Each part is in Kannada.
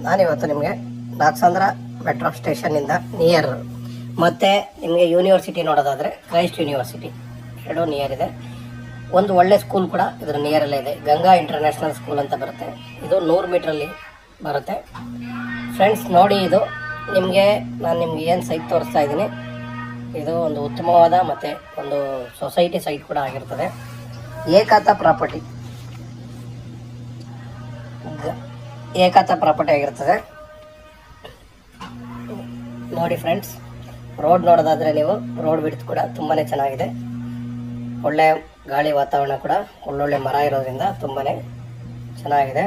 ನಾನಿವತ್ತು ನಿಮಗೆ ನಾಗಸಂದ್ರ ಮೆಟ್ರೋ ಸ್ಟೇಷನ್ನಿಂದ ನಿಯರ್, ಮತ್ತು ನಿಮಗೆ ಯೂನಿವರ್ಸಿಟಿ ನೋಡೋದಾದರೆ ಕ್ರೈಸ್ಟ್ ಯೂನಿವರ್ಸಿಟಿ ಎರಡೂ ನಿಯರ್ ಇದೆ. ಒಂದು ಒಳ್ಳೆ ಸ್ಕೂಲ್ ಕೂಡ ಇದರ ನಿಯರಲ್ಲೇ ಇದೆ, ಗಂಗಾ ಇಂಟರ್ನ್ಯಾಷನಲ್ ಸ್ಕೂಲ್ ಅಂತ ಬರುತ್ತೆ. ಇದು 100 ಮೀಟ್ರಲ್ಲಿ ಬರುತ್ತೆ ಫ್ರೆಂಡ್ಸ್. ನೋಡಿ, ಇದು ನಾನು ನಿಮ್ಗೆ ಏನು ಸೈಟ್ ತೋರಿಸ್ತಾ ಇದ್ದೀನಿ, ಇದು ಒಂದು ಉತ್ತಮವಾದ ಮತ್ತು ಒಂದು ಸೊಸೈಟಿ ಸೈಟ್ ಕೂಡ ಆಗಿರ್ತದೆ. ಏಕಾತ ಪ್ರಾಪರ್ಟಿ ಆಗಿರ್ತದೆ. ನೋಡಿ ಫ್ರೆಂಡ್ಸ್, ರೋಡ್ ನೋಡೋದಾದರೆ ನೀವು ರೋಡ್ ಬಿಡ್ತು ಕೂಡ ತುಂಬಾ ಚೆನ್ನಾಗಿದೆ. ಒಳ್ಳೆ ಗಾಳಿ ವಾತಾವರಣ ಕೂಡ, ಒಳ್ಳೊಳ್ಳೆ ಮರ ಇರೋದ್ರಿಂದ ತುಂಬಾ ಚೆನ್ನಾಗಿದೆ.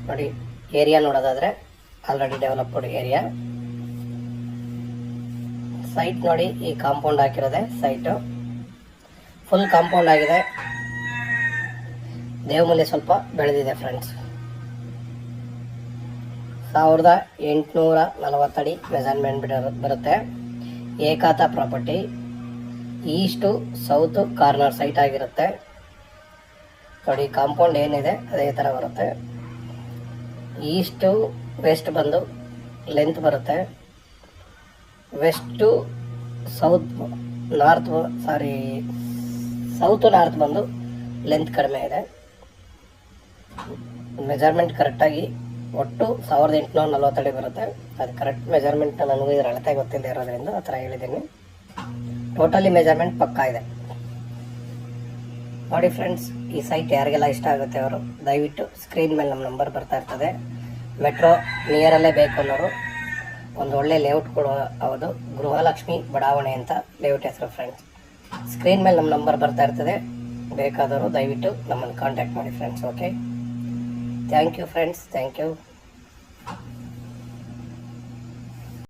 ನೋಡಿ, ಏರಿಯಾ ನೋಡೋದಾದರೆ ಆಲ್ರೆಡಿ ಡೆವಲಪ್ಡ್ ಏರಿಯಾ. ಸೈಟ್ ನೋಡಿ, ಈ ಕಾಂಪೌಂಡ್ ಹಾಕಿರೋದೆ ಸೈಟು, ಫುಲ್ ಕಾಂಪೌಂಡ್ ಆಗಿದೆ. ದೇವಮೂಲೆ ಸ್ವಲ್ಪ ಬೆಳೆದಿದೆ ಫ್ರೆಂಡ್ಸ್. 1840 ಅಡಿ ಮೆಜರ್ಮೆಂಟ್ ಬರುತ್ತೆ. ಏಕಾತ property, east south corner site ಆಗಿರುತ್ತೆ. ನೋಡಿ, ಕಾಂಪೌಂಡ್ ಏನಿದೆ ಅದೇ ಥರ ಬರುತ್ತೆ. ಈಸ್ಟು ವೆಸ್ಟ್ ಬಂದು ಲೆಂತ್ ಬರುತ್ತೆ, ವೆಸ್ಟು ಸೌತ್ ನಾರ್ತ್ ಬಂದು ಲೆಂತ್ ಕಡಿಮೆ ಇದೆ. ಮೆಜರ್ಮೆಂಟ್ ಕರೆಕ್ಟಾಗಿ ಒಟ್ಟು 1840 ಅಡಿ ಬರುತ್ತೆ. ಅದು ಕರೆಕ್ಟ್ ಮೆಜರ್ಮೆಂಟ್ ನನಗೂ ಇದರ ಅಳತೆ ಗೊತ್ತಿಲ್ಲದೆ ಇರೋದ್ರಿಂದ ಆ ಥರ ಹೇಳಿದ್ದೀನಿ. ಟೋಟಲಿ ಮೆಜರ್ಮೆಂಟ್ ಪಕ್ಕಾ ಇದೆ. ನೋಡಿ ಫ್ರೆಂಡ್ಸ್, ಈ ಸೈಟ್ ಯಾರಿಗೆಲ್ಲ ಇಷ್ಟ ಆಗುತ್ತೆ ಅವರು ದಯವಿಟ್ಟು ಸ್ಕ್ರೀನ್ ಮೇಲೆ ನಮ್ಮ ನಂಬರ್ ಬರ್ತಾ ಇರ್ತದೆ. ಮೆಟ್ರೋ ನಿಯರಲ್ಲೇ ಬೇಕು ಅನ್ನೋರು ಒಂದು ಒಳ್ಳೆ ಲೇಔಟ್ ಕೊಡುವ ಹೌದು, ಗೃಹಲಕ್ಷ್ಮಿ ಬಡಾವಣೆ ಅಂತ ಲೇಔಟ್ ಹೆಸರು ಫ್ರೆಂಡ್ಸ್. ಸ್ಕ್ರೀನ್ ಮೇಲೆ ನಮ್ಮ ನಂಬರ್ ಬರ್ತಾ ಇರ್ತದೆ, ಬೇಕಾದವರು ದಯವಿಟ್ಟು ನಮ್ಮನ್ನು ಕಾಂಟ್ಯಾಕ್ಟ್ ಮಾಡಿ friends. Okay, thank you friends, thank you.